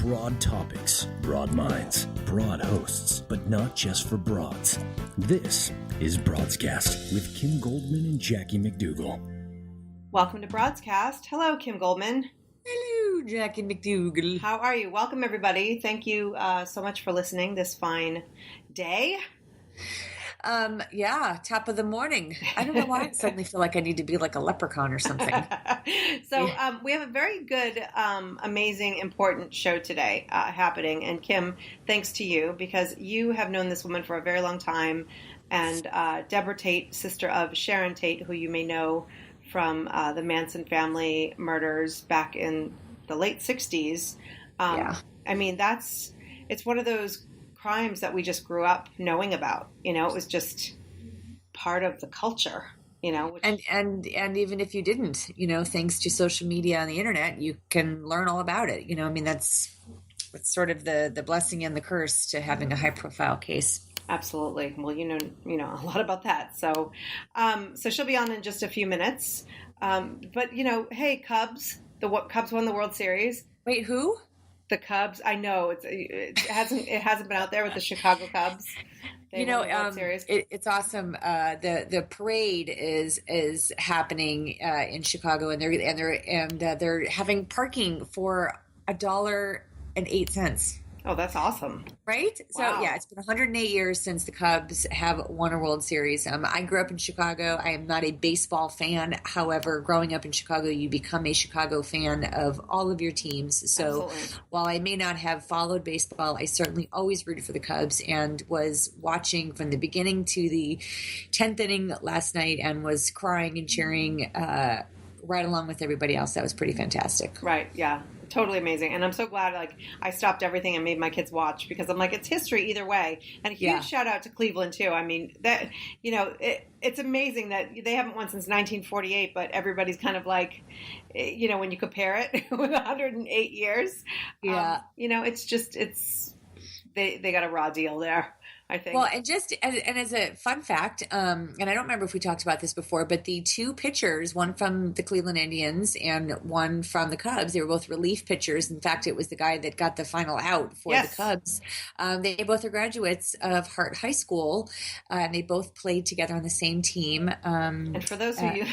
Broad topics, broad minds, broad hosts, but not just for broads. This is Broadscast with Kim Goldman and Jackie McDougall. Welcome to Broadscast. Hello, Kim Goldman. Hello, Jackie McDougall. How are you? Welcome, everybody. Thank you so much for listening this fine day. Yeah, top of the morning. I don't know why I suddenly feel like I need to be like a leprechaun or something. We have a very good, amazing, important show today happening. And Kim, thanks to you, because you have known this woman for a very long time. And Deborah Tate, sister of Sharon Tate, who you may know from the Manson Family murders back in the late 60s. I mean, it's one of those crimes that we just grew up knowing about. You know, it was just part of the culture, you know. And even if you didn't, you know, thanks to social media and the internet, you can learn all about it. You know, I mean, that's sort of the blessing and the curse to having a high profile case. Absolutely. Well, you know a lot about that. So she'll be on in just a few minutes. But you know, hey, Cubs won the World Series. Wait, who? The Cubs. I know it hasn't been out there with the Chicago Cubs. It's awesome. The parade is happening in Chicago, and they're having parking for $1.08. Oh, that's awesome. Right? Wow. So, yeah, it's been 108 years since the Cubs have won a World Series. I grew up in Chicago. I am not a baseball fan. However, growing up in Chicago, you become a Chicago fan of all of your teams. So Absolutely. While I may not have followed baseball, I certainly always rooted for the Cubs and was watching from the beginning to the 10th inning last night and was crying and cheering right along with everybody else. That was pretty fantastic. Right. Yeah. Totally amazing. And I'm so glad, I stopped everything and made my kids watch, because I'm like, it's history either way. And a huge shout out to Cleveland too. I mean, that, you know, it's amazing that they haven't won since 1948, but everybody's kind of like, you know, when you compare it with 108 years, you know, they got a raw deal there, I think. Well, and as a fun fact, and I don't remember if we talked about this before, but the two pitchers, one from the Cleveland Indians and one from the Cubs, they were both relief pitchers. In fact, it was the guy that got the final out for the Cubs. They both are graduates of Hart High School, and they both played together on the same team. And for those of you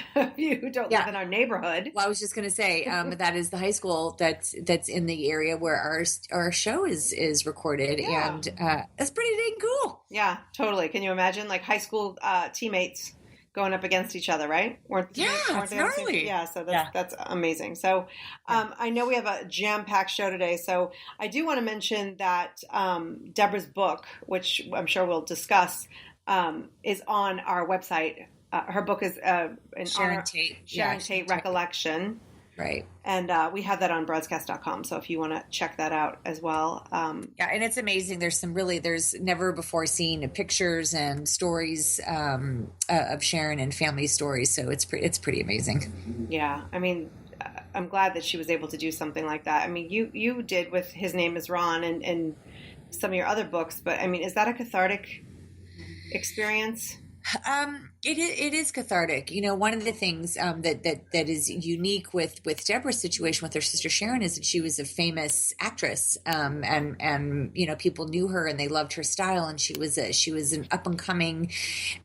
who don't live in our neighborhood, well, I was just going to say that is the high school that's in the area where our show is recorded, and that's pretty dang cool. Yeah, totally. Can you imagine, like, high school teammates going up against each other, right? It's gnarly. Yeah, so that's amazing. So I know we have a jam-packed show today, so I do want to mention that Deborah's book, which I'm sure we'll discuss, is on our website. Her book is Sharon Tate Recollection. Right. And we have that on broadscast.com. So if you want to check that out as well. And it's amazing. There's never before seen pictures and stories of Sharon and family stories. So it's pretty amazing. Yeah. I mean, I'm glad that she was able to do something like that. I mean, you did with His Name is Ron and some of your other books, but I mean, is that a cathartic experience? It is cathartic. You know, one of the things that is unique with Deborah's situation with her sister Sharon is that she was a famous actress, and you know, people knew her and they loved her style, and she was an up and coming,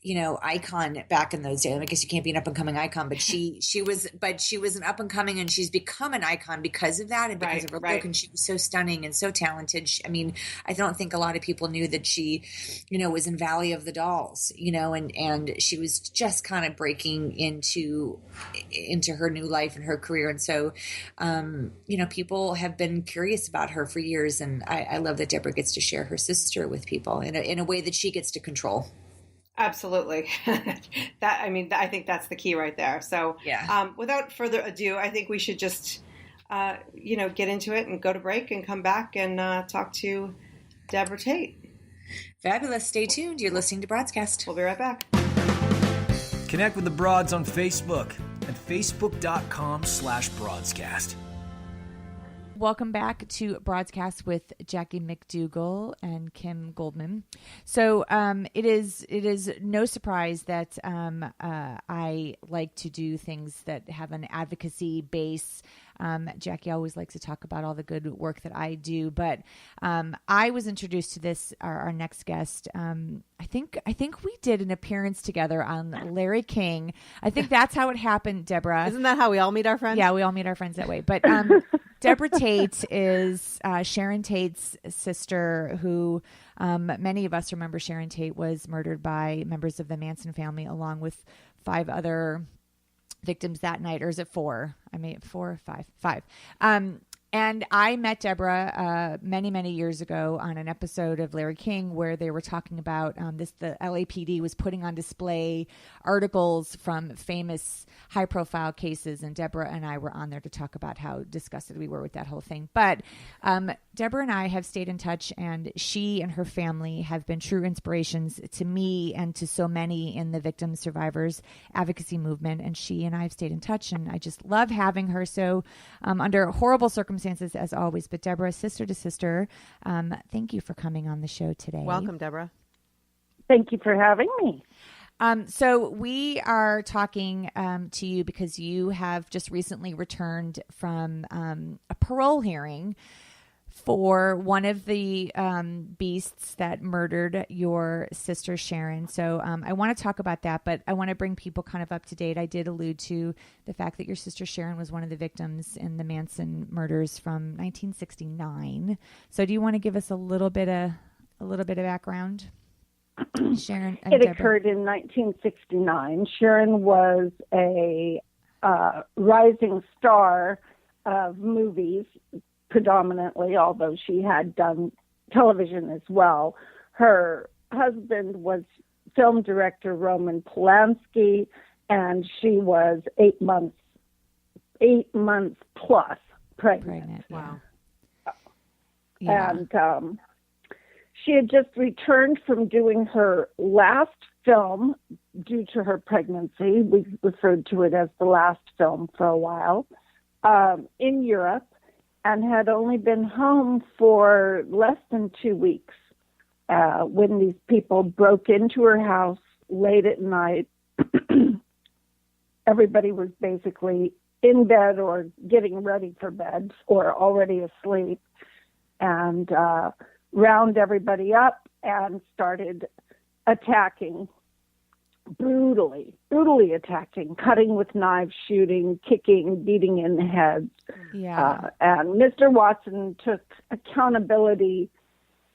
you know, icon back in those days. I guess you can't be an up and coming icon, but she was an up and coming, and she's become an icon because of that and because of her book. And she was so stunning and so talented. I mean, I don't think a lot of people knew that she, you know, was in Valley of the Dolls, you know, and she was just kind of breaking into her new life and her career. And so, you know, people have been curious about her for years. And I love that Deborah gets to share her sister with people in a way that she gets to control. Absolutely. I think that's the key right there. So without further ado, I think we should just, you know, get into it and go to break and come back and talk to Deborah Tate. Fabulous. Stay tuned. You're listening to Broadscast. We'll be right back. Connect with the Broads on Facebook at facebook.com/broadscast. Welcome back to Broadscast with Jackie McDougall and Kim Goldman. So it is no surprise that I like to do things that have an advocacy base Jackie always likes to talk about all the good work that I do, but I was introduced to this, our next guest. I think we did an appearance together on Larry King. I think that's how it happened, Deborah. Isn't that how we all meet our friends? Yeah, we all meet our friends that way. But Debra Tate is Sharon Tate's sister, who many of us remember. Sharon Tate was murdered by members of the Manson family, along with 5 other victims that night. Or is it 4? I mean, 4 or 5? 5. And I met Deborah many, many years ago on an episode of Larry King where they were talking about the LAPD was putting on display articles from famous high-profile cases, and Deborah and I were on there to talk about how disgusted we were with that whole thing. But Deborah and I have stayed in touch, and she and her family have been true inspirations to me and to so many in the victims survivors advocacy movement. And she and I have stayed in touch, and I just love having her. So under horrible circumstances, as always, but Deborah, sister to sister, thank you for coming on the show today. Welcome, Deborah. Thank you for having me. So we are talking to you because you have just recently returned from a parole hearing for one of the beasts that murdered your sister Sharon. So I want to talk about that, but I want to bring people kind of up to date. I did allude to the fact that your sister Sharon was one of the victims in the Manson murders from 1969. So do you want to give us a little bit of background? Sharon and It Deborah. occurred in 1969. Sharon was a rising star of movies, predominantly, although she had done television as well. Her husband was film director Roman Polanski, and she was 8 months plus pregnant. Wow. Yeah. And she had just returned from doing her last film due to her pregnancy. We referred to it as the last film for a while, in Europe, and had only been home for less than 2 weeks when these people broke into her house late at night. Everybody was basically in bed or getting ready for bed or already asleep, and round everybody up and started attacking, brutally attacking, cutting with knives, shooting, kicking, beating in the heads. Yeah. And Mr. Watson took accountability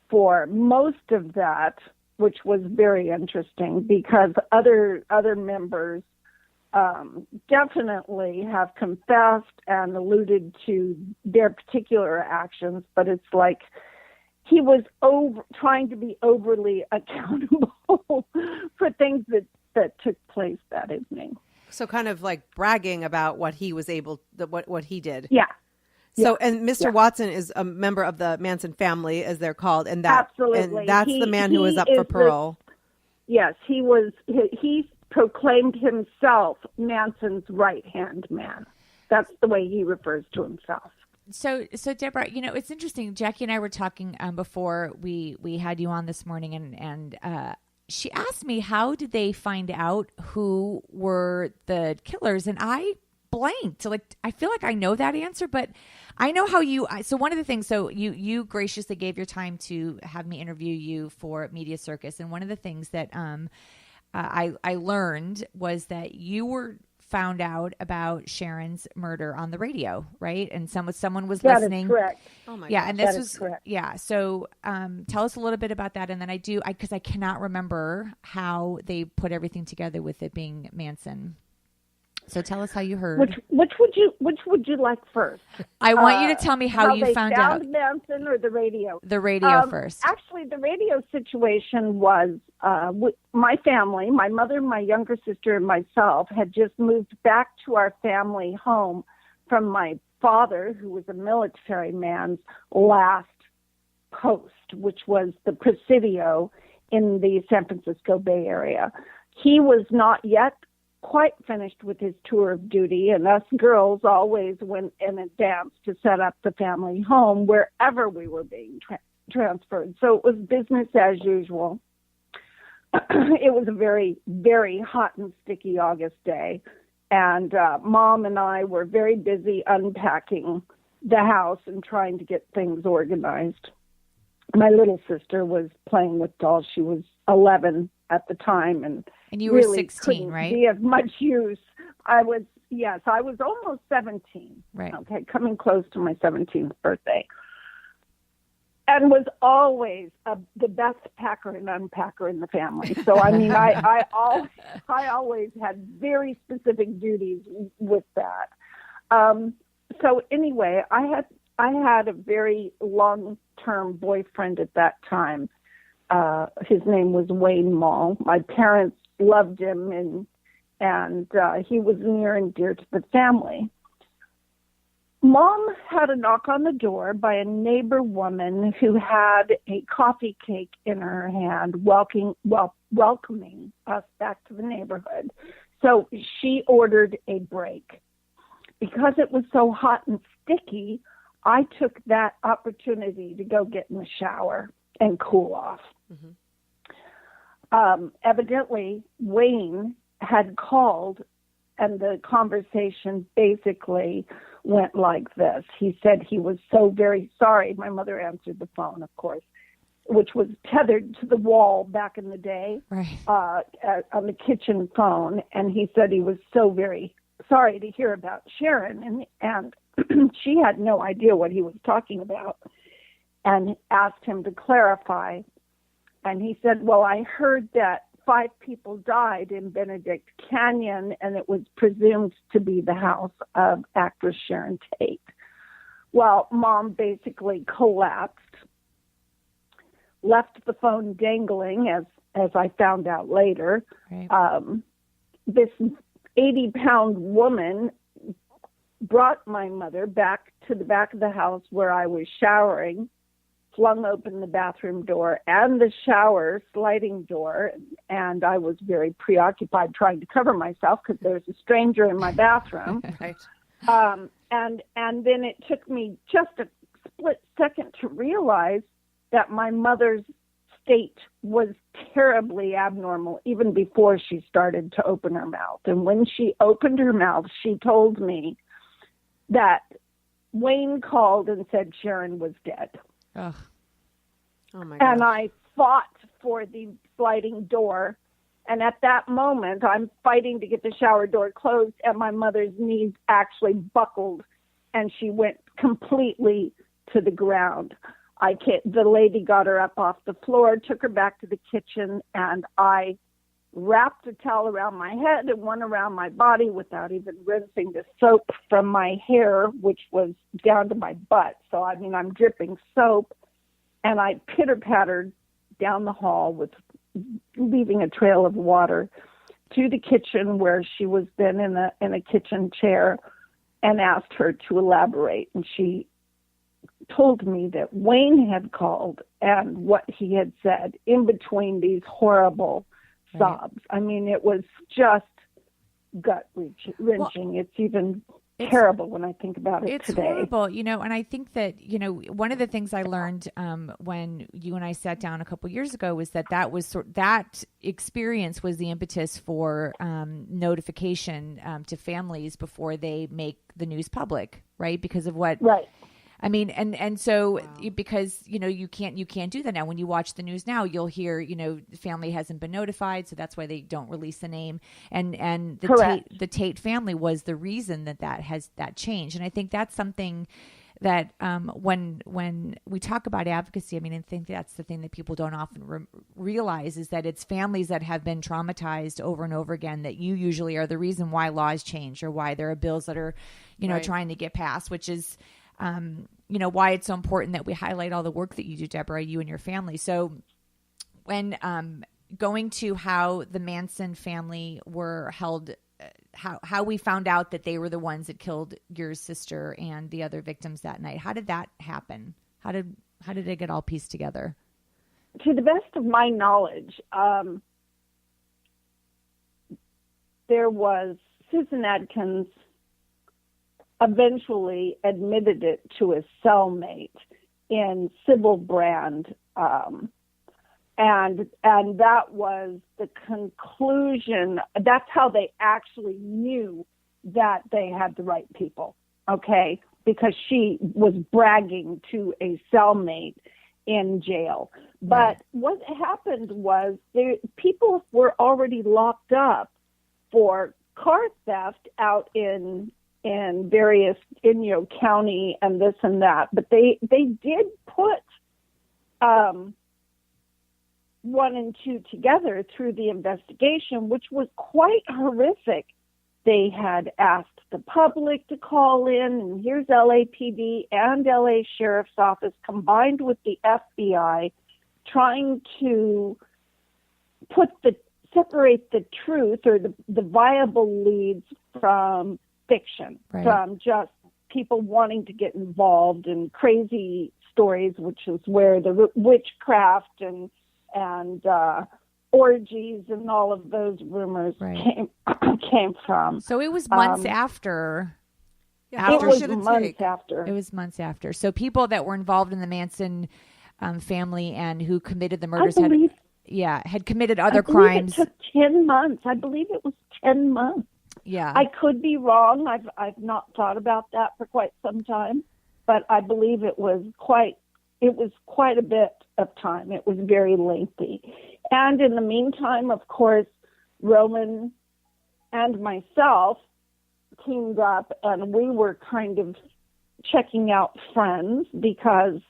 for most of that, which was very interesting because other members definitely have confessed and alluded to their particular actions, but it's like he was trying to be overly accountable for things that took place that evening. So kind of like bragging about what he was what he did. Yeah. So, and Mr. Watson is a member of the Manson family, as they're called, and Absolutely. That's the man who was up for parole. Yes, he proclaimed himself Manson's right-hand man. That's the way he refers to himself. So Deborah, it's interesting. Jackie and I were talking before we had you on this morning, and she asked me, how did they find out who were the killers? And I blanked. Like, I feel like I know that answer, but I know how so one of the things, so you graciously gave your time to have me interview you for Media Circus. And one of the things that I learned was that you were found out about Sharon's murder on the radio, right? And someone was listening. That is correct. Oh my yeah, gosh. and this That was is correct. Yeah. So tell us a little bit about that, and then because I cannot remember how they put everything together with it being Manson. So tell us how you heard. Which would you like first? I want you to tell me how you they found out. Manson or the radio? The radio first. Actually, the radio situation was my family, my mother, my younger sister, and myself had just moved back to our family home from my father, who was a military man's last post, which was the Presidio in the San Francisco Bay Area. He was not yet quite finished with his tour of duty, and us girls always went in advance to set up the family home wherever we were being transferred. So it was business as usual. It was a very, very hot and sticky August day, And Mom and I were very busy unpacking the house and trying to get things organized. My little sister was playing with dolls. She was 11 at the time, and you were really 16, couldn't right? be of much use. I was almost 17. Right. Okay, coming close to my 17th birthday. And was always the best packer and unpacker in the family. So I mean, I always had very specific duties with that. So anyway, I had a very long-term boyfriend at that time. His name was Wayne Mall. My parents loved him, and he was near and dear to the family. Mom had a knock on the door by a neighbor woman who had a coffee cake in her hand, welcoming us back to the neighborhood. So she ordered a break. Because it was so hot and sticky, I took that opportunity to go get in the shower and cool off. Mm-hmm. Evidently, Wayne had called, and the conversation basically went like this. He said he was so very sorry. My mother answered the phone, of course, which was tethered to the wall back in the day, right, on the kitchen phone. And he said he was so very sorry to hear about Sharon. And she had no idea what he was talking about, and asked him to clarify. And he said, well, I heard that 5 people died in Benedict Canyon, and it was presumed to be the house of actress Sharon Tate. Well, Mom basically collapsed, left the phone dangling, as I found out later. right. This 80-pound woman brought my mother back to the back of the house where I was showering, flung open the bathroom door and the shower sliding door, and I was very preoccupied trying to cover myself because there's a stranger in my bathroom. Right. And then it took me just a split second to realize that my mother's state was terribly abnormal even before she started to open her mouth. And when she opened her mouth, she told me that Wayne called and said Sharon was dead. Ugh. Oh my God. And I fought for the sliding door. And at that moment, I'm fighting to get the shower door closed, and my mother's knees actually buckled, and she went completely to the ground. The lady got her up off the floor, took her back to the kitchen, and I wrapped a towel around my head and one around my body without even rinsing the soap from my hair, which was down to my butt. So, I mean, I'm dripping soap, and I pitter-pattered down the hall leaving a trail of water to the kitchen where she was then in a kitchen chair, and asked her to elaborate. And she told me that Wayne had called and what he had said in between these horrible sobs. I mean, it was just gut-wrenching. Well, it's terrible when I think about it today. It's horrible, and I think that, one of the things I learned when you and I sat down a couple years ago was that experience was the impetus for notification to families before they make the news public, right? Because of what... Right. I mean, and so because, you can't do that now. When you watch the news now, you'll hear, the family hasn't been notified. So that's why they don't release the name. And the Tate family was the reason that changed. And I think that's something that when we talk about advocacy, I mean, I think that's the thing that people don't often realize is that it's families that have been traumatized over and over again that you usually are the reason why laws change or why there are bills that are, Right. trying to get passed, which is, why it's so important that we highlight all the work that you do, Deborah, you and your family. So when going to how the Manson family were held, how we found out that they were the ones that killed your sister and the other victims that night, how did that happen? How did it get all pieced together? To the best of my knowledge, there was Susan Adkins eventually admitted it to a cellmate in Sybil Brand, and that was the conclusion. That's how they actually knew that they had the right people, okay? Because she was bragging to a cellmate in jail. But what happened was people were already locked up for car theft out in various, county and this and that. But they did put one and two together through the investigation, which was quite horrific. They had asked the public to call in, and here's LAPD and LA Sheriff's Office combined with the FBI trying to separate the truth or the viable leads from fiction, from just people wanting to get involved in crazy stories, which is where the witchcraft and orgies and all of those rumors came from. So it was months after. It was months after. It was months after. So people that were involved in the Manson family and who committed the murders had committed other crimes. It took 10 months. I believe it was 10 months. Yeah. I could be wrong. I've not thought about that for quite some time, but I believe it was quite a bit of time. It was very lengthy. And in the meantime, of course, Roman and myself teamed up, and we were kind of checking out friends because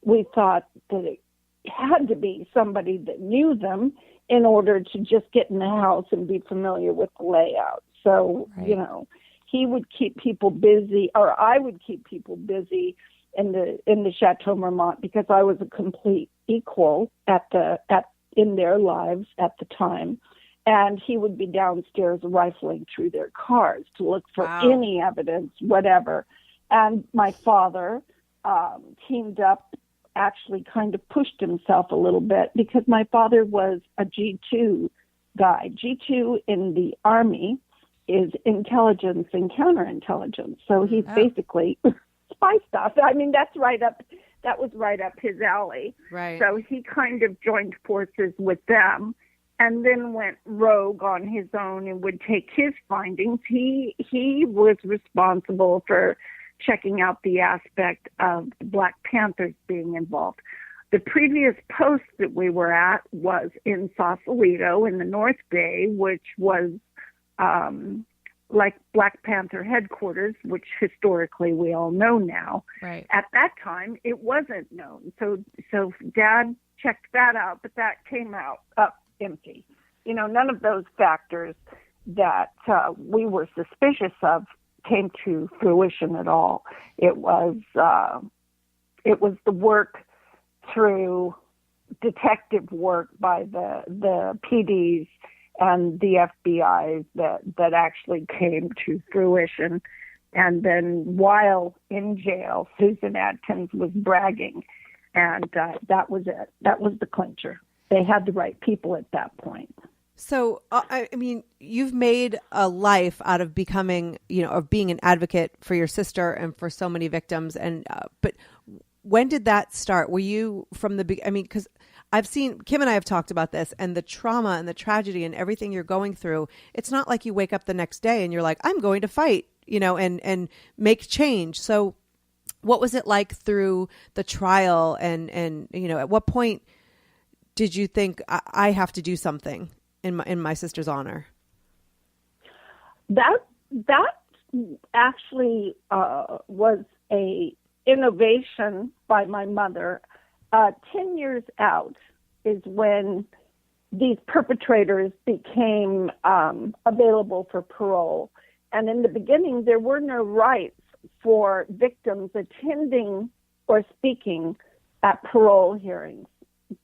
we thought that it had to be somebody that knew them in order to just get in the house and be familiar with the layout. So, he would keep people busy, or I would keep people busy in the Chateau Marmont because I was a complete equal in their lives at the time. And he would be downstairs rifling through their cars to look for any evidence, whatever. And my father teamed up, actually kind of pushed himself a little bit because my father was a G2 guy. G2 in the Army is intelligence and counterintelligence. So he's basically spy stuff. I mean, that was right up his alley. Right. So he kind of joined forces with them and then went rogue on his own and would take his findings. He was responsible for checking out the aspect of the Black Panthers being involved. The previous post that we were at was in Sausalito in the North Bay, which was like Black Panther headquarters, which historically we all know now. Right. At that time, it wasn't known. So Dad checked that out, but that came out up empty. None of those factors that we were suspicious of came to fruition at all. It was the work through detective work by the PDs and the FBI that actually came to fruition. And then while in jail, Susan Atkins was bragging, and that was it. That was the clincher. They had the right people at that point. So, I mean, you've made a life out of becoming, of being an advocate for your sister and for so many victims. And, but when did that start? Were you from the beginning? I mean, because I've seen, Kim and I have talked about this, and the trauma and the tragedy and everything you're going through. It's not like you wake up the next day and you're like, I'm going to fight, and make change. So what was it like through the trial? And at what point did you think I have to do something in my sister's honor? That actually was a innovation by my mother. 10 years out is when these perpetrators became available for parole. And in the beginning, there were no rights for victims attending or speaking at parole hearings.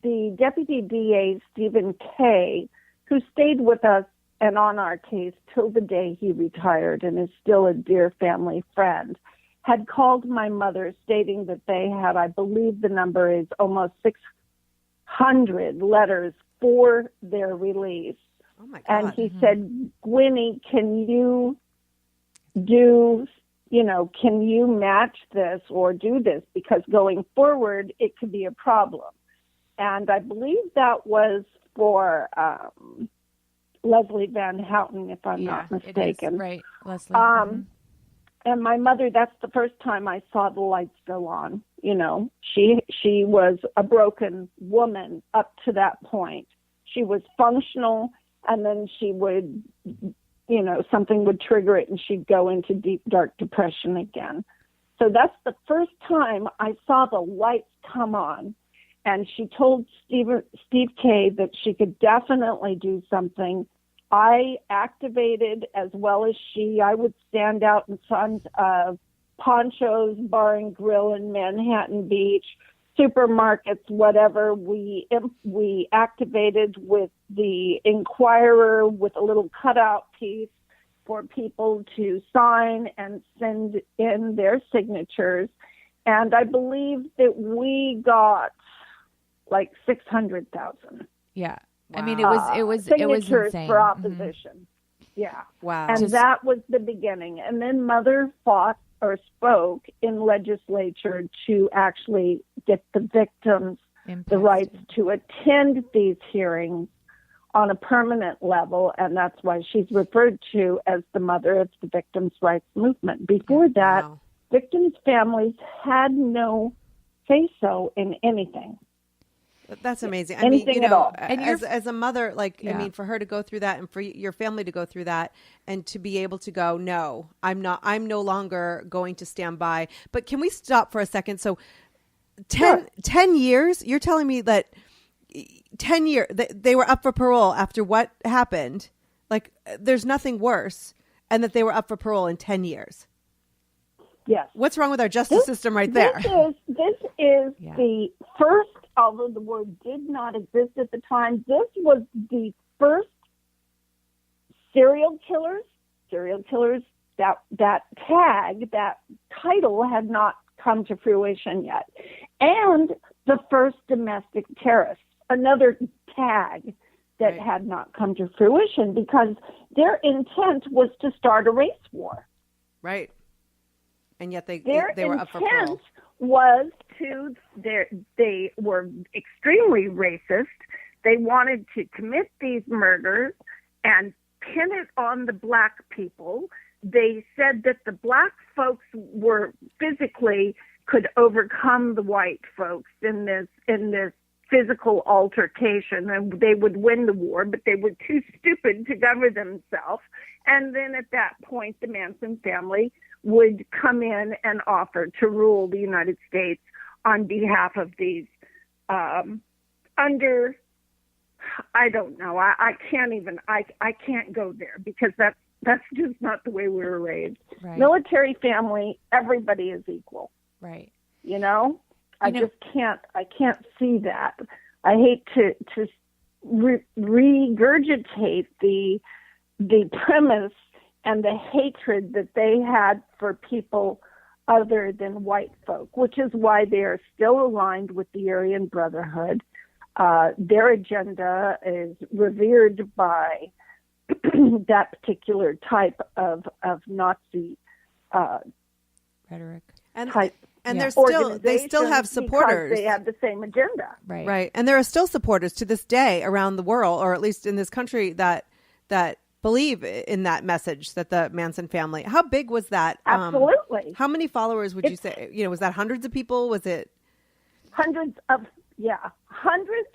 The Deputy DA, Stephen Kay, who stayed with us and on our case till the day he retired and is still a dear family friend, had called my mother stating that they had, I believe the number is almost 600 letters for their release. Oh my God. And he said, Gwynnie, can you match this or do this? Because going forward, it could be a problem. And I believe that was for Leslie Van Houten, if I'm not mistaken. Right, Leslie. And my mother, that's the first time I saw the lights go on. You know, she was a broken woman up to that point. She was functional, and then she would, you know, something would trigger it and she'd go into deep, dark depression again. So that's the first time I saw the lights come on. And she told Steve K that she could definitely do something. I activated as well as she. I would stand out in front of Poncho's Bar and Grill in Manhattan Beach, supermarkets, whatever. We activated with the Inquirer with a little cutout piece for people to sign and send in their signatures. And I believe that we got like 600,000. Yeah. Wow. I mean, it was insane for opposition. Yeah. Wow. And that was the beginning. And then Mother fought or spoke in legislature to actually get the victims the rights to attend these hearings on a permanent level. And that's why she's referred to as the mother of the victims' rights movement. Before that, victims' families had no say-so in anything. That's amazing. Anything I mean, you at know, all. and as a mother, like, I mean, for her to go through that and for your family to go through that and to be able to go, no, I'm no longer going to stand by. But can we stop for a second? So 10 years, you're telling me that 10 years, they were up for parole after what happened? Like, there's nothing worse, and that they were up for parole in 10 years. Yes. What's wrong with our justice system right there? This is the first, although the word did not exist at the time, this was the first serial killers, that tag, that title had not come to fruition yet. And the first domestic terrorists, another tag that had not come to fruition because their intent was to start a race war. Right. And yet they were up for parole. parole. Was they were extremely racist. They wanted to commit these murders and pin it on the black people. They said that the black folks were physically could overcome the white folks in this physical altercation, and they would win the war, but they were too stupid to govern themselves. And then at that point, the Manson family would come in and offer to rule the United States on behalf of these I don't know. I can't go there because that's just not the way we were raised. Right. Military family, everybody is equal. Right. You know? I can't see that. I hate to regurgitate the premise and the hatred that they had for people other than white folk, which is why they are still aligned with the Aryan Brotherhood. Their agenda is revered by that particular type of Nazi rhetoric type. And they still have supporters. They have the same agenda. Right. And there are still supporters to this day around the world, or at least in this country, that believe in that message, that the Manson family. How big was that? Absolutely. How many followers would you say? You know, was that hundreds of people? Was it hundreds?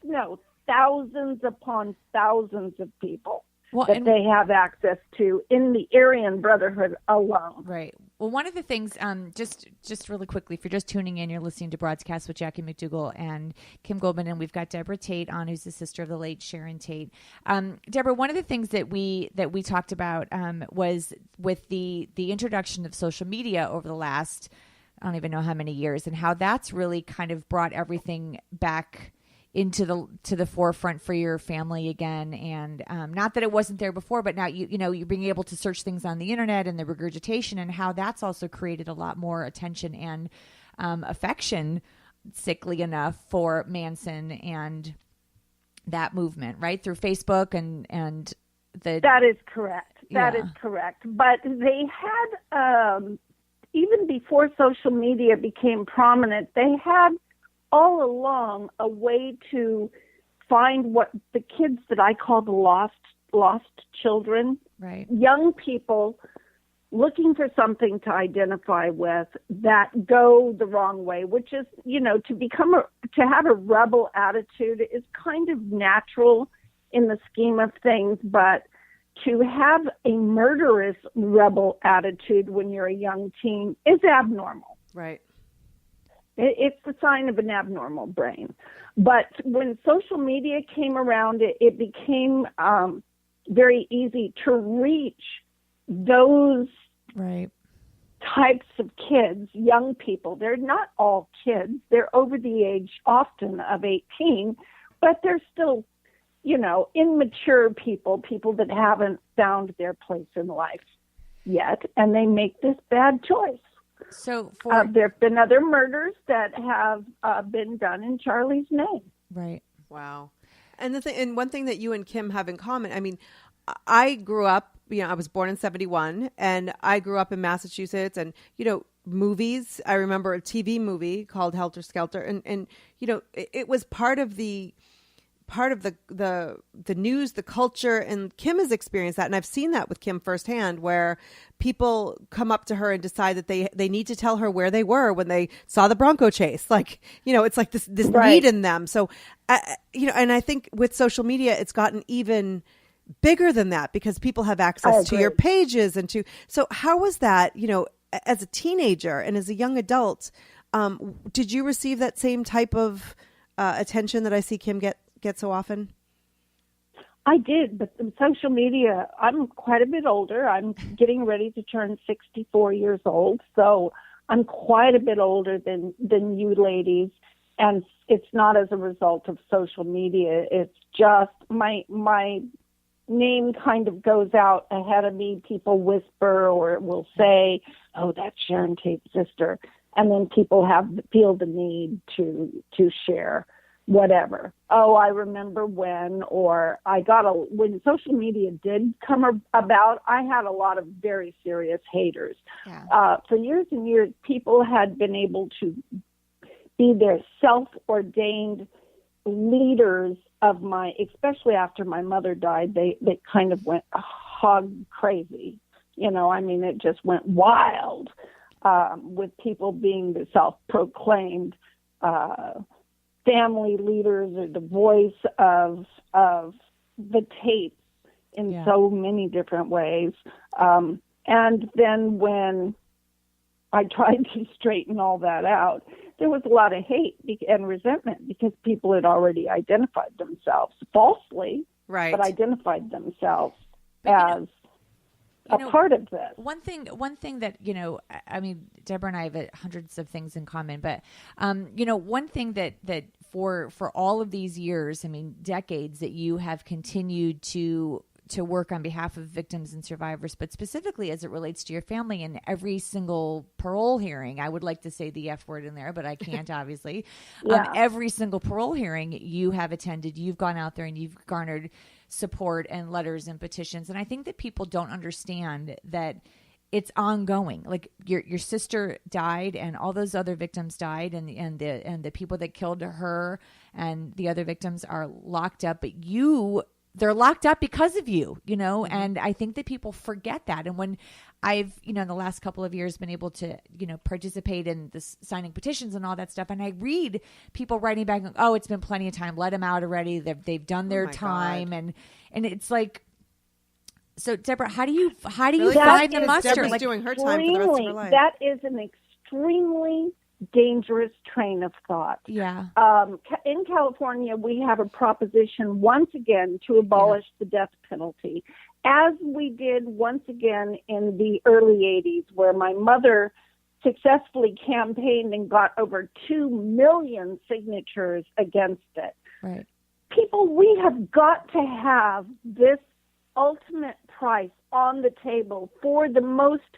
No, thousands upon thousands of people that they have access to in the Aryan Brotherhood alone. Right. Well, one of the things, just really quickly, if you're just tuning in, you're listening to Broadscast with Jackie McDougall and Kim Goldman, and we've got Debra Tate on, who's the sister of the late Sharon Tate. Deborah, one of the things that we talked about was with the introduction of social media over the last, I don't even know how many years, and how that's really kind of brought everything back into the forefront for your family again. And not that it wasn't there before, but now you're being able to search things on the internet and the regurgitation, and how that's also created a lot more attention and affection, sickly enough, for Manson and that movement, right, through Facebook and that is correct. That is correct. But they had even before social media became prominent, they had all along a way to find what the kids that I call the lost lost children, Right. young people looking for something to identify with that go the wrong way, which is, to have a rebel attitude is kind of natural in the scheme of things, but to have a murderous rebel attitude when you're a young teen is abnormal. Right. It's the sign of an abnormal brain. But when social media came around, it became very easy to reach those Right. types of kids, young people. They're not all kids. They're over the age often of 18, but they're still, immature people that haven't found their place in life yet, and they make this bad choice. So there have been other murders that have been done in Charlie's name. Right. Wow. And one thing that you and Kim have in common, I mean, I grew up, I was born in 1971, and I grew up in Massachusetts, and, movies. I remember a TV movie called Helter Skelter, and it was part of the news, the culture, and Kim has experienced that. And I've seen that with Kim firsthand, where people come up to her and decide that they need to tell her where they were when they saw the Bronco chase. Like, it's like this Right. need in them. So, and I think with social media, it's gotten even bigger than that because people have access to your pages so how was that, as a teenager and as a young adult, did you receive that same type of attention that I see Kim get so often? I did, but the social media, I'm quite a bit older. I'm getting ready to turn 64 years old, so I'm quite a bit older than you ladies, and it's not as a result of social media. It's just my name kind of goes out ahead of me. People whisper or will say, "Oh, that's Sharon Tate's sister," and then people feel the need to share whatever. Oh, I remember when, or when social media did come about, I had a lot of very serious haters. Yeah. For years and years, people had been able to be their self-ordained leaders of especially after my mother died, they kind of went hog crazy. It just went wild with people being the self-proclaimed family leaders or the voice of the Tates in so many different ways. And then when I tried to straighten all that out, there was a lot of hate and resentment because people had already identified themselves falsely, Right. but identified themselves as a part of this. One thing that, I mean, Deborah and I have hundreds of things in common, but, one thing that for all of these years, I mean, decades, that you have continued to work on behalf of victims and survivors, but specifically as it relates to your family in every single parole hearing. I would like to say the F word in there, but I can't, obviously. Yeah. Every single parole hearing you have attended, you've gone out there and you've garnered support and letters and petitions. And I think that people don't understand that it's ongoing. Like your sister died and all those other victims died, and the people that killed her and the other victims are locked up, but they're locked up because of you, and I think that people forget that. And when I've, in the last couple of years been able to, participate in this signing petitions and all that stuff, and I read people writing back, "Oh, it's been plenty of time. Let them out already. They've done their time." God. And it's like, so Deborah, how do you Really? find the muster? Deborah's doing her time for the rest of her life. That is an extremely dangerous train of thought. Yeah. In California, we have a proposition once again to abolish the death penalty, as we did once again in the early 80s, where my mother successfully campaigned and got over 2 million signatures against it. Right. People, we have got to have this ultimate price on the table for the most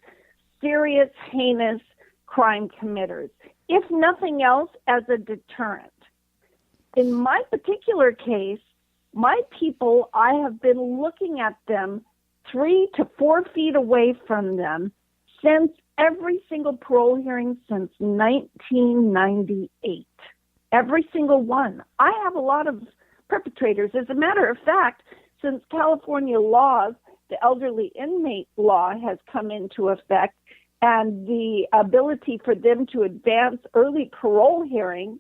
serious, heinous crime committers, if nothing else, as a deterrent. In my particular case, my people, I have been looking at them 3 to 4 feet away from them since every single parole hearing since 1998. Every single one. I have a lot of perpetrators. As a matter of fact, since California laws, the elderly inmate law has come into effect, and the ability for them to advance early parole hearings,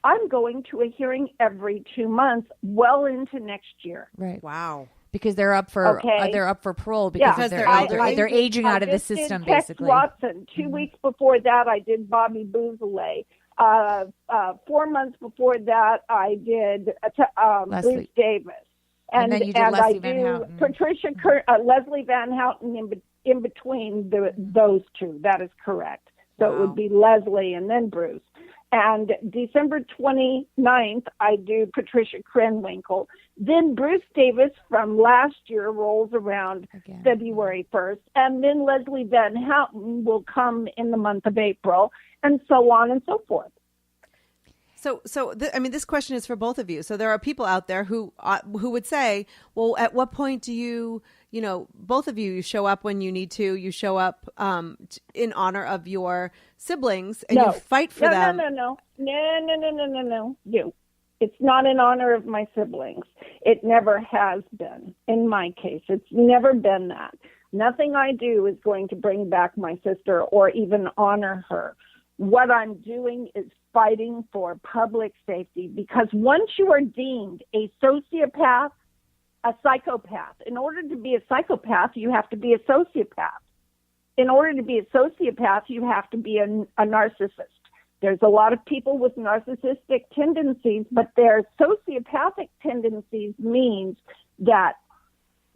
I'm going to a hearing every 2 months, well into next year. Right. Wow. Because they're up for parole because they're aging out of the system, Tex basically. Watson. 2 weeks before that, I did Bobby Boozley. 4 months before that, I did Bruce Davis. And then you did Leslie Van Houten. Patricia Leslie Van Houten in between those two. That is correct. So it would be Leslie and then Bruce. And December 29th, I do Patricia Krenwinkel. Then Bruce Davis from last year rolls around February 1st. And then Leslie Van Houten will come in the month of April, and so on and so forth. This question is for both of you. So there are people out there who would say, well, at what point do you both of you show up when you need to, you show up in honor of your siblings and you fight for them. No. It's not in honor of my siblings. It never has been in my case. It's never been that. Nothing I do is going to bring back my sister or even honor her. What I'm doing is fighting for public safety, because once you are deemed a sociopath, a psychopath, in order to be a psychopath, you have to be a sociopath. In order to be a sociopath, you have to be a narcissist. There's a lot of people with narcissistic tendencies, but their sociopathic tendencies means that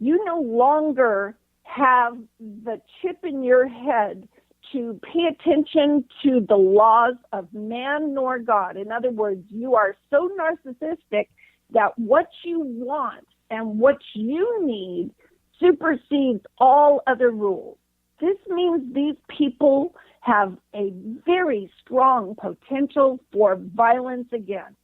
you no longer have the chip in your head to pay attention to the laws of man nor God. In other words, you are so narcissistic that what you want and what you need supersedes all other rules. This means these people have a very strong potential for violence again.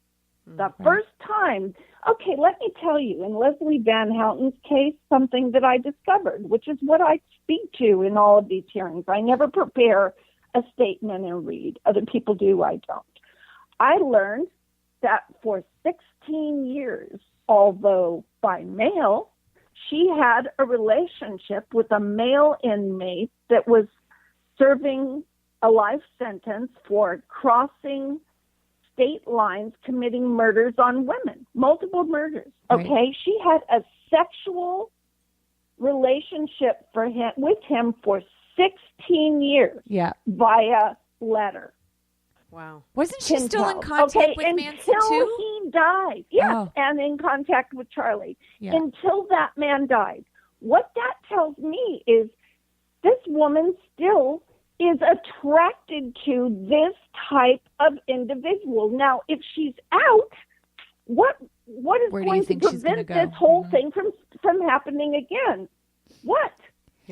The first time, let me tell you, in Leslie Van Houten's case, something that I discovered, which is what I speak to in all of these hearings. I never prepare a statement and read. Other people do, I don't. I learned that for 16 years, although by mail, she had a relationship with a male inmate that was serving a life sentence for crossing state lines, committing murders on women, multiple murders. Okay, right. She had a sexual relationship with him for 16 years via letter. Wow. Wasn't she still in contact with Manson too? Until he died. Yes, and in contact with Charlie. Yeah. Until that man died. What that tells me is this woman still is attracted to this type of individual. Now, if she's out, what is going to prevent this whole thing from happening again? What?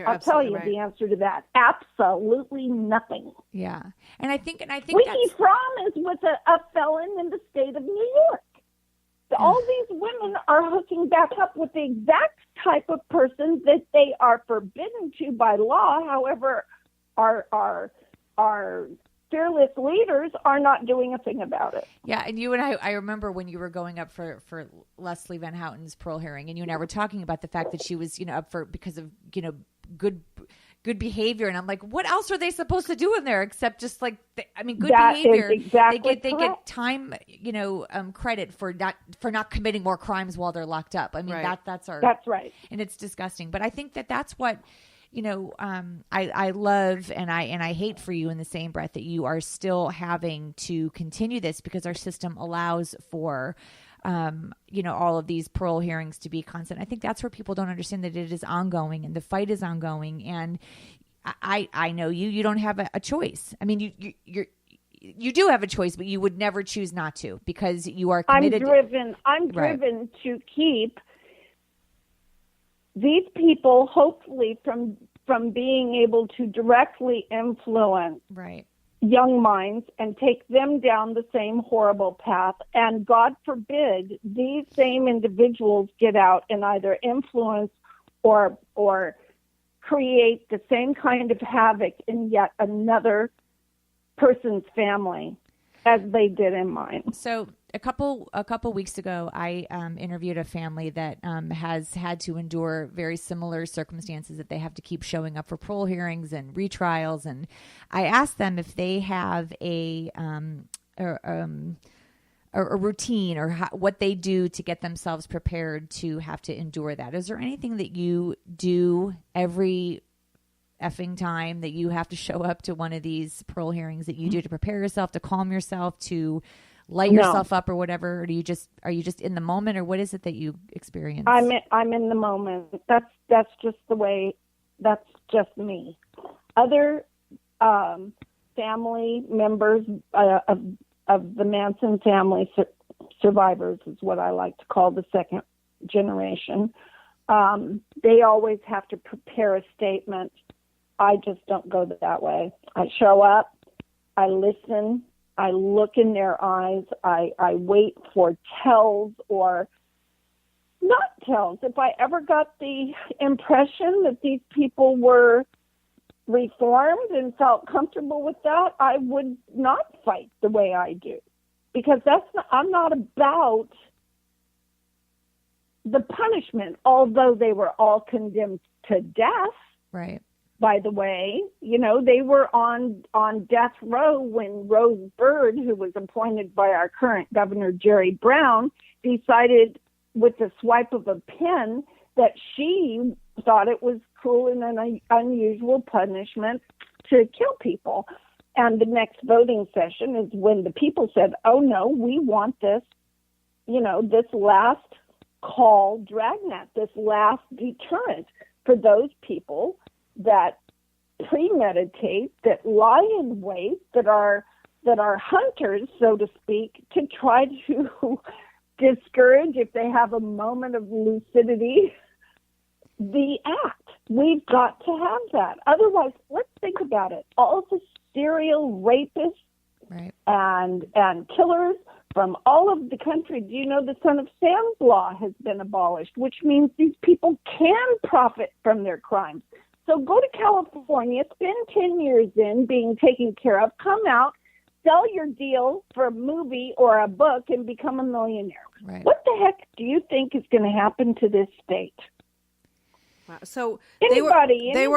I'll tell you the answer to that. Absolutely nothing. Yeah. And I think Wiki Fromm is with a felon in the state of New York. All these women are hooking back up with the exact type of person that they are forbidden to by law. However, our fearless leaders are not doing a thing about it. Yeah, and you and I remember when you were going up for Leslie Van Houten's parole hearing, and you and I were talking about the fact that she was, up for because of, good behavior, and I'm like, what else are they supposed to do in there except just good behavior? Exactly they get time, credit for not committing more crimes while they're locked up. I mean, that's right, and it's disgusting. But I think that's what. I love and I hate for you in the same breath that you are still having to continue this because our system allows for, all of these parole hearings to be constant. I think that's where people don't understand that it is ongoing and the fight is ongoing. And I know you don't have a choice. I mean, you do have a choice, but you would never choose not to because you are committed. I'm driven to keep these people, hopefully, from being able to directly influence young minds and take them down the same horrible path. And God forbid these same individuals get out and either influence or create the same kind of havoc in yet another person's family. as they did in mine. So a couple weeks ago, I interviewed a family that has had to endure very similar circumstances, that they have to keep showing up for parole hearings and retrials. And I asked them if they have a routine or what they do to get themselves prepared to have to endure that. Is there anything that you do every effing time that you have to show up to one of these parole hearings that you do to prepare yourself, to calm yourself, to light yourself up or whatever? Or are you just in the moment, or what is it that you experience? I'm in the moment. That's just the way, that's just me. Other family members of the Manson family survivors is what I like to call the second generation. They always have to prepare a statement. I just don't go that way. I show up, I listen, I look in their eyes, I wait for tells or not tells. If I ever got the impression that these people were reformed and felt comfortable with that, I would not fight the way I do, because I'm not about the punishment, although they were all condemned to death. Right. By the way, they were on death row when Rose Bird, who was appointed by our current governor, Jerry Brown, decided with the swipe of a pen that she thought it was cruel and an unusual punishment to kill people. And the next voting session is when the people said, oh, no, we want this, this last call dragnet, this last deterrent for those people that premeditate, that lie in wait, that are hunters, so to speak, to try to discourage, if they have a moment of lucidity, the act. We've got to have that. Otherwise, let's think about it. All of the serial rapists and killers from all of the country. Do you know the Son of Sam's law has been abolished, which means these people can profit from their crimes? So go to California, spend 10 years in being taken care of, come out, sell your deal for a movie or a book, and become a millionaire. Right. What the heck do you think is going to happen to this state? Wow. So they were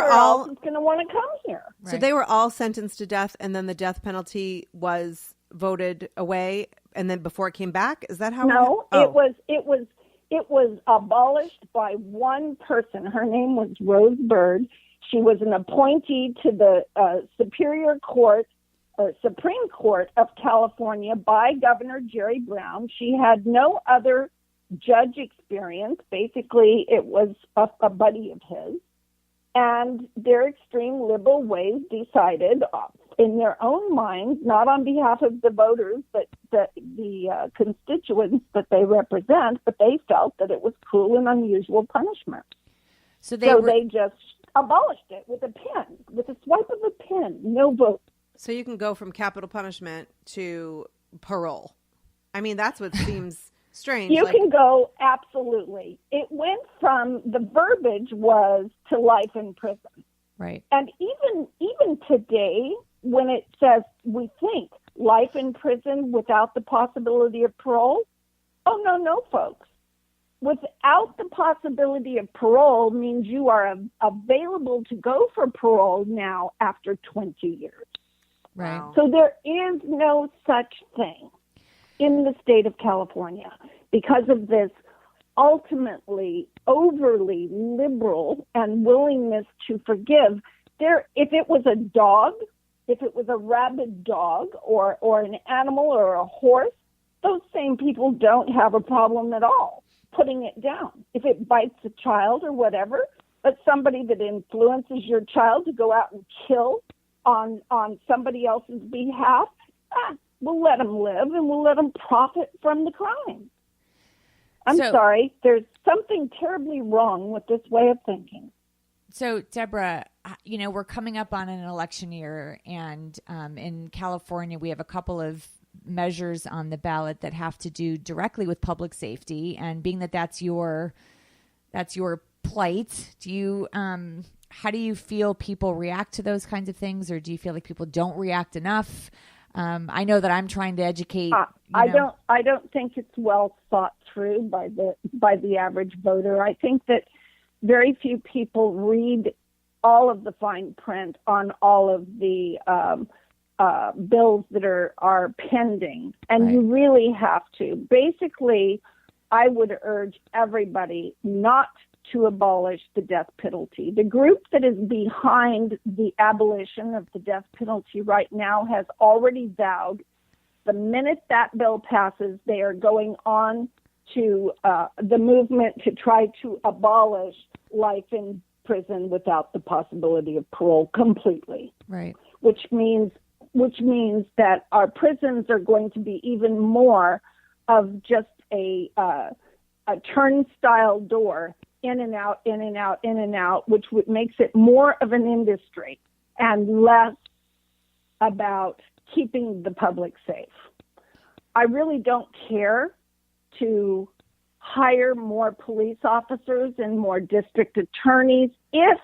all else is going to want to come here. Right. So they were all sentenced to death, and then the death penalty was voted away, and then before it came back. Is that how? No, it was abolished by one person. Her name was Rose Bird. She was an appointee to the Supreme Court of California by Governor Jerry Brown. She had no other judge experience. Basically, it was a buddy of his. And their extreme liberal ways decided in their own minds, not on behalf of the voters, but the constituents that they represent, but they felt that it was cruel and unusual punishment. So they just abolished it with a pen, with a swipe of a pen, no vote. So you can go from capital punishment to parole. I mean, that's what seems strange. You can go, absolutely. It went from, the verbiage was to life in prison. Right. And even today, when it says, we think life in prison without the possibility of parole, oh, no, folks. Without the possibility of parole means you are available to go for parole now after 20 years. Right. So there is no such thing in the state of California because of this ultimately overly liberal and willingness to forgive. If it was a dog, if it was a rabid dog or an animal or a horse, those same people don't have a problem at all putting it down. If it bites a child or whatever, but somebody that influences your child to go out and kill on somebody else's behalf, we'll let them live and we'll let them profit from the crime. I'm sorry, there's something terribly wrong with this way of thinking. So, Deborah, we're coming up on an election year, and in California, we have a couple of measures on the ballot that have to do directly with public safety. And being that that's your plight, how do you feel people react to those kinds of things, or do you feel like people don't react enough? I know that I'm trying to educate. I don't think it's well thought through by the average voter. I think that very few people read all of the fine print on all of the bills that are pending, and you really have to. Basically, I would urge everybody not to abolish the death penalty. The group that is behind the abolition of the death penalty right now has already vowed the minute that bill passes, they are going on to the movement to try to abolish life in prison without the possibility of parole completely. Right. Which means that our prisons are going to be even more of just a turnstile door, in and out, in and out, in and out, which makes it more of an industry and less about keeping the public safe. I really don't care to hire more police officers and more district attorneys if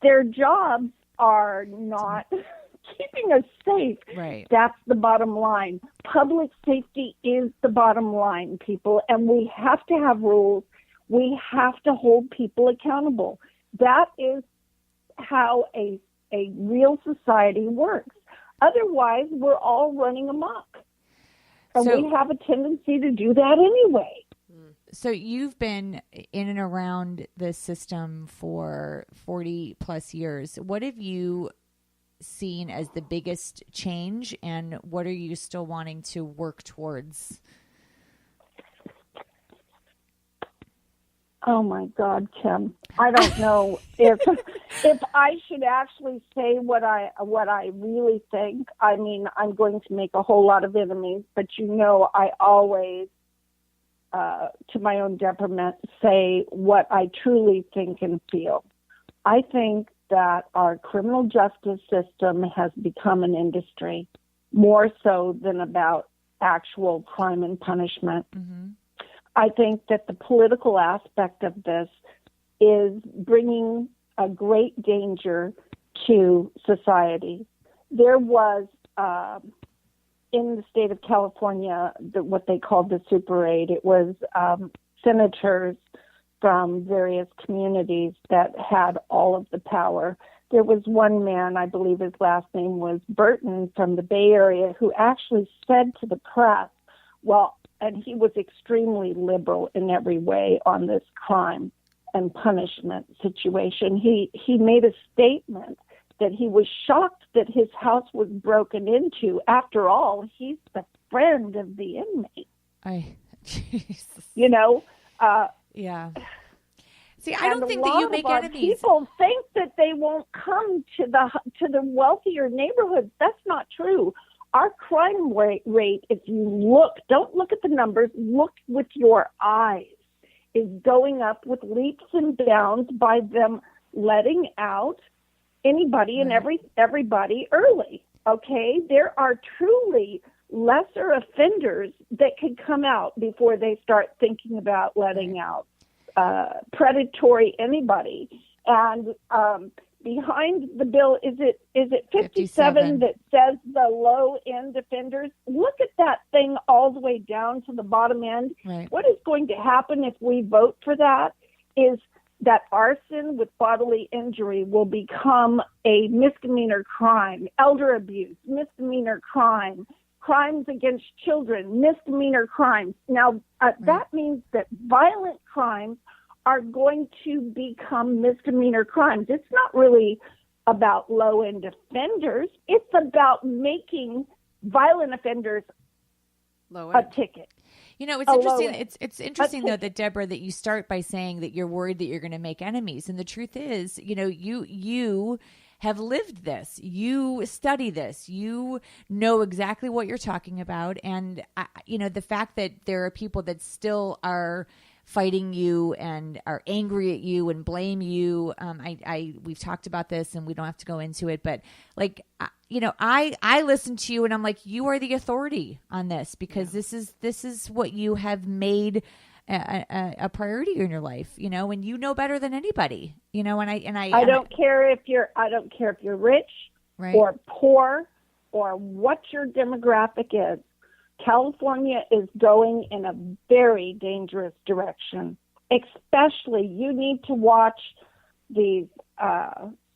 their jobs are not keeping us safe. Right. That's the bottom line. Public safety is the bottom line, people, and we have to have rules. We have to hold people accountable. That is how a real society works. Otherwise, we're all running amok. And we have a tendency to do that anyway. So you've been in and around the system for 40 plus years. What have you seen as the biggest change, and what are you still wanting to work towards? Oh my God, Kim! I don't know if I should actually say what I really think. I mean, I'm going to make a whole lot of enemies, but I always, to my own detriment, say what I truly think and feel. I think that our criminal justice system has become an industry, more so than about actual crime and punishment. Mm-hmm. I think that the political aspect of this is bringing a great danger to society. There was, in the state of California, what they called the Super 8. It was senators from various communities that had all of the power. There was one man, I believe his last name was Burton, from the Bay Area, who actually said to the press, and he was extremely liberal in every way on this crime and punishment situation. He made a statement that he was shocked that his house was broken into. After all, he's the friend of the inmate. Jesus. Yeah. See, I don't think that you make enemies. People think that they won't come to the wealthier neighborhoods. That's not true. Our crime rate, if you don't look at the numbers, look with your eyes, is going up with leaps and bounds by them letting out anybody and everybody early. Okay, there are truly lesser offenders that could come out before they start thinking about letting out predatory anybody. And behind the bill, is it 57 that says the low end offenders? Look at that thing all the way down to the bottom end. Right. What is going to happen if we vote for that is that arson with bodily injury will become a misdemeanor crime, elder abuse, misdemeanor crime, crimes against children, misdemeanor crimes. Now, that means that violent crimes are going to become misdemeanor crimes. It's not really about low-end offenders. It's about making violent offenders a ticket. It's interesting. It's interesting though that Deborah, that you start by saying that you're worried that you're going to make enemies, and the truth is, you have lived this. You study this. You know exactly what you're talking about, and the fact that there are people that still are fighting you and are angry at you and blame you. We've talked about this and we don't have to go into it, but I listen to you and I'm like, you are the authority on this because this is what you have made a priority in your life, and you know better than anybody, I don't care if you're rich or poor or what your demographic is, California is going in a very dangerous direction. Especially, you need to watch these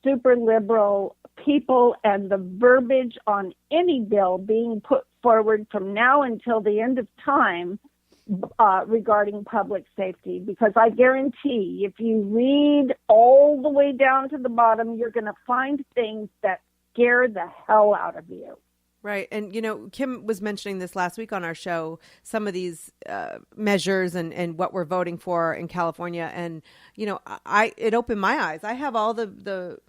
super liberal people and the verbiage on any bill being put forward from now until the end of time regarding public safety. Because I guarantee if you read all the way down to the bottom, you're going to find things that scare the hell out of you. Right. And, Kim was mentioning this last week on our show, some of these measures and what we're voting for in California. And, it opened my eyes. I have all the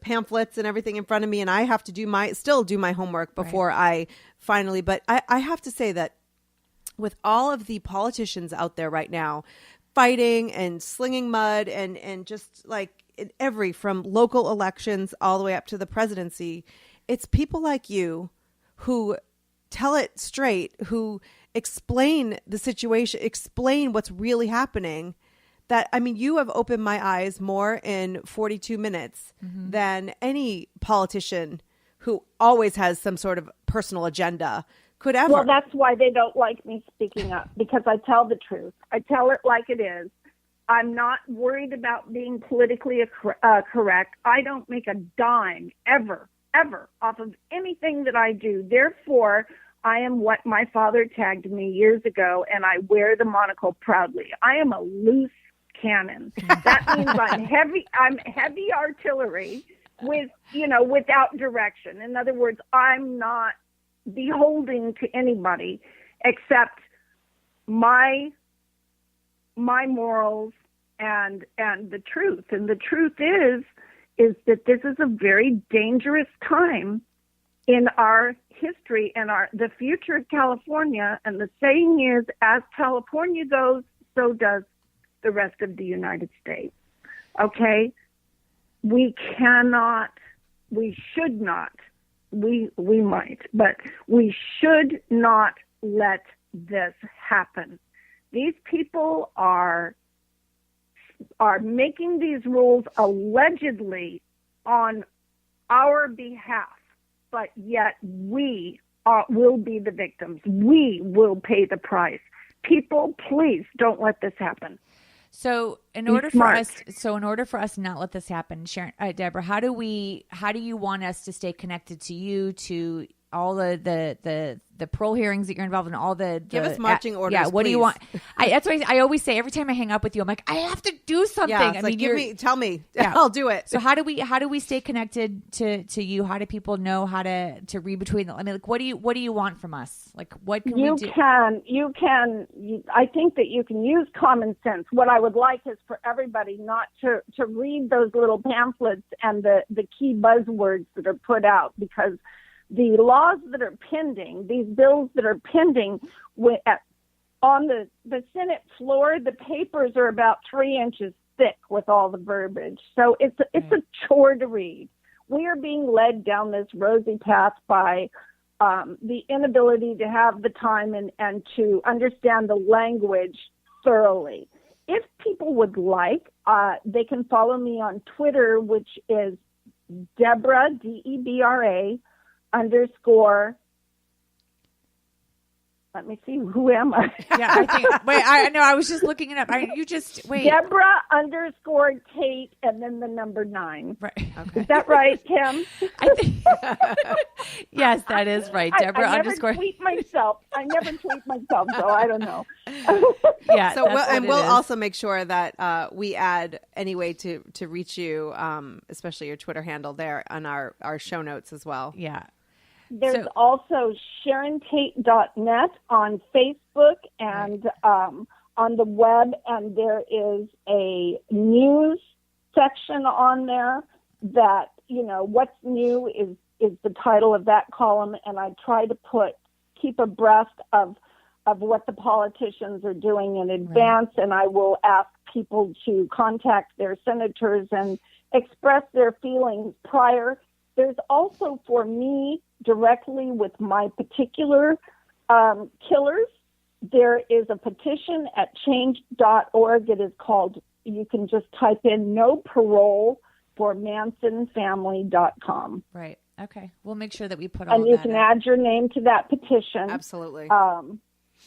pamphlets and everything in front of me, and I have to still do my homework before I finally. But I have to say that with all of the politicians out there right now fighting and slinging mud and just like from local elections all the way up to the presidency, it's people like you who tell it straight, who explain the situation, explain what's really happening. You have opened my eyes more in 42 minutes than any politician who always has some sort of personal agenda could ever. Well, that's why they don't like me speaking up, because I tell the truth. I tell it like it is. I'm not worried about being politically correct. I don't make a dime ever off of anything that I do. Therefore, I am what my father tagged me years ago, and I wear the monocle proudly. I am a loose cannon. That means I'm heavy artillery without direction. In other words, I'm not beholden to anybody except my morals and the truth. And the truth is that this is a very dangerous time in our history and the future of California. And the saying is, as California goes, so does the rest of the United States. Okay? We should not let this happen. These people are making these rules allegedly on our behalf, but yet we will be the victims. We will pay the price. People, please don't let this happen. So in order for us to not let this happen, Sharon, Deborah, how do you want us to stay connected to you, to all the parole hearings that you're involved in, all the give us marching orders. Yeah, what please. do you want? That's what I always say every time I hang up with you. I'm like, I have to do something. Yeah, tell me, yeah. I'll do it. So how do we stay connected to you? How do people know how to read between them? What do you want from us? Like, what can we do? I think that you can use common sense. What I would like is for everybody not to read those little pamphlets and the key buzzwords that are put out, because the laws that are pending, these bills that are pending on the Senate floor, the papers are about 3 inches thick with all the verbiage. So it's a chore to read. We are being led down this rosy path by the inability to have the time and to understand the language thoroughly. If people would like, they can follow me on Twitter, which is Deborah, Debra, _ let me see, who am I? Yeah, I think. Wait, I know. I was just looking it up. Wait. Deborah _ Tate and then the number 9. Right. Okay. Is that right, Kim? I think. Yes, that is right. Deborah I _ never tweet myself. So I don't know. Yeah. So we'll also make sure that we add any way to reach you, especially your Twitter handle there on our show notes as well. Yeah. There's also SharonTate.net on Facebook and on the web, and there is a news section on there that, what's new is the title of that column, and I try to keep abreast of what the politicians are doing in advance, and I will ask people to contact their senators and express their feelings prior. There's also, for me, directly with my particular killers, there is a petition at change.org. It is called, you can just type in no parole for mansonfamily.com. Right. Okay. We'll make sure that we put all And that you can add your name to that petition. Absolutely.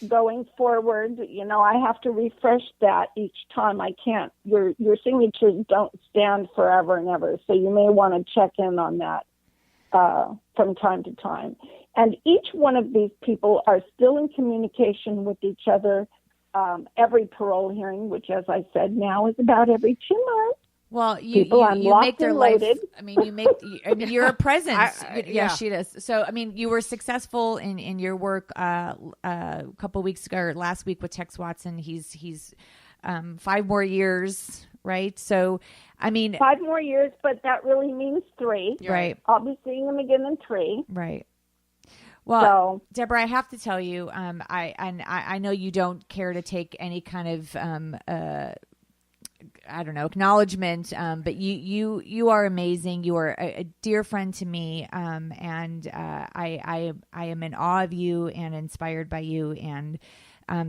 Going forward, I have to refresh that each time. I can't. Your signatures don't stand forever and ever, so you may want to check in on that from time to time. And each one of these people are still in communication with each other. Every parole hearing, which, as I said, now is about every 2 months. Well, you make their life. I mean, you're a presence. She does. So, I mean, you were successful in your work a couple weeks ago, or last week with Tex Watson. He's 5 more years, right? So, I mean, 5 more years, but that really means 3. Right. I'll be seeing him again in 3. Right. Well, Deborah, I have to tell you, I know you don't care to take any kind of acknowledgement, but you are amazing. You are a dear friend to me, and I am in awe of you and inspired by you. And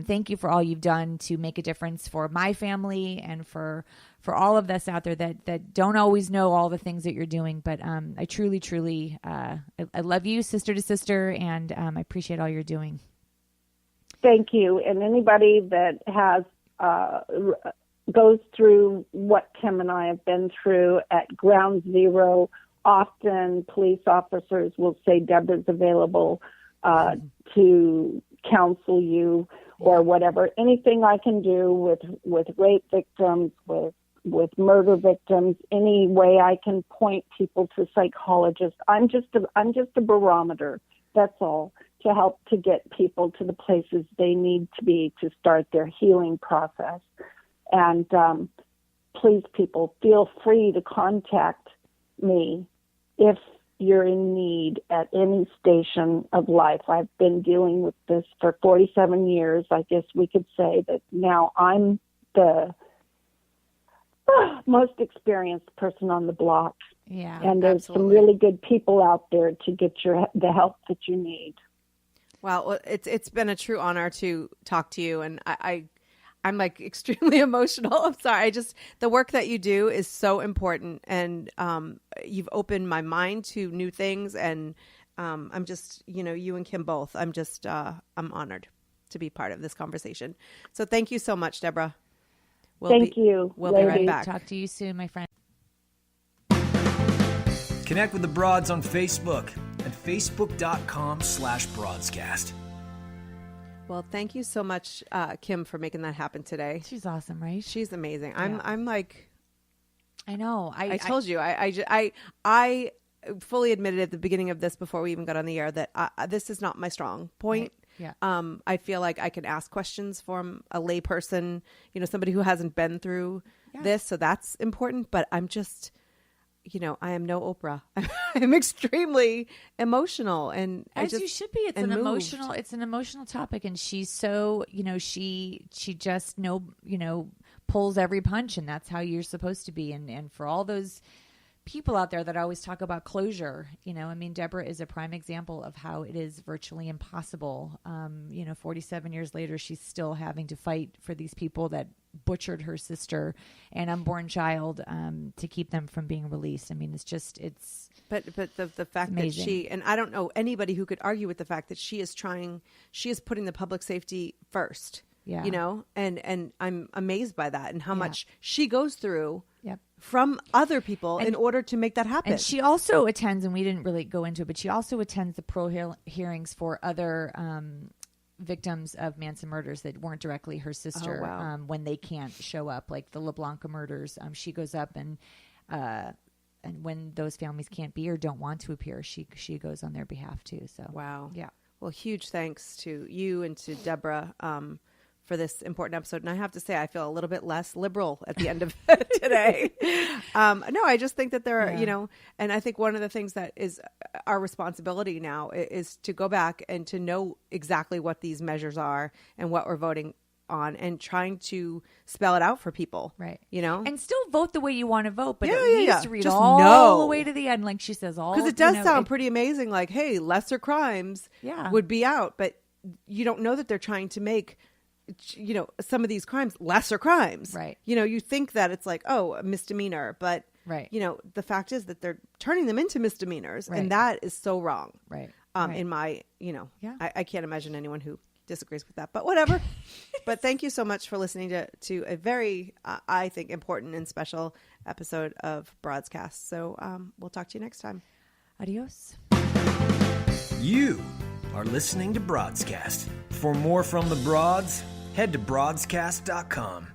thank you for all you've done to make a difference for my family and for all of us out there that don't always know all the things that you're doing. But I truly, I love you, sister to sister, and I appreciate all you're doing. Thank you. And anybody that has goes through what Kim and I have been through at Ground Zero, often police officers will say Deborah's available to counsel you or whatever. Anything I can do with rape victims, with murder victims, any way I can point people to psychologists. I'm just a barometer. That's all, to help to get people to the places they need to be to start their healing process. And please, people, feel free to contact me if you're in need at any station of life. I've been dealing with this for 47 years. I guess we could say that now I'm the most experienced person on the block. Yeah, and there's some really good people out there to get the help that you need. Well, it's been a true honor to talk to you, and I'm like extremely emotional. I'm sorry. The work that you do is so important, and you've opened my mind to new things, and I'm just, you and Kim both. I'm honored to be part of this conversation. So thank you so much, Deborah. Thank you. We'll be right back. Talk to you soon, my friend. Connect with the Broads on Facebook at facebook.com/broadscast. Well, thank you so much, Kim, for making that happen today. She's awesome, right? She's amazing. I'm like, I know. I told you. I fully admitted at the beginning of this, before we even got on the air, that this is not my strong point. Right. Yeah. I feel like I can ask questions from a lay person, somebody who hasn't been through this. So that's important. But I'm just, I am no Oprah. I'm extremely emotional, and as you should be. It's an emotional topic, and she's so, she just pulls every punch, and that's how you're supposed to be. And for all those people out there that always talk about closure, Deborah is a prime example of how it is virtually impossible. 47 years later, she's still having to fight for these people that butchered her sister and unborn child, to keep them from being released. But the fact amazing. That and I don't know anybody who could argue with the fact that she is putting the public safety first. Yeah. And I'm amazed by that, and how much she goes through from other people in order to make that happen. And she also attends, and we didn't really go into it, but she also attends the parole hearings for other victims of Manson murders that weren't directly her sister. When they can't show up, like the LeBlanca murders. She goes up and when those families can't be or don't want to appear, she goes on their behalf too. So wow. Yeah. Well, huge thanks to you and to Deborah for this important episode. And I have to say, I feel a little bit less liberal at the end of today. No, I just think that there are, and I think one of the things that is our responsibility now is to go back and to know exactly what these measures are and what we're voting on, and trying to spell it out for people. Right. And still vote the way you want to vote, but at least read just all the way to the end. Like she says, because it does sound pretty amazing. Like, hey, lesser crimes would be out, but you don't know that they're trying to make, some of these crimes lesser crimes. Right. You think that it's like, oh, a misdemeanor, but Right. You know, the fact is that they're turning them into misdemeanors, Right. and that is so wrong. Right. In my, you know, Yeah. I can't imagine anyone who disagrees with that, but whatever. But thank you so much for listening to a very, I think, important and special episode of Broadscast. So we'll talk to you next time. Adios. You are listening to Broadscast. For more from the Broads, head to broadscast.com.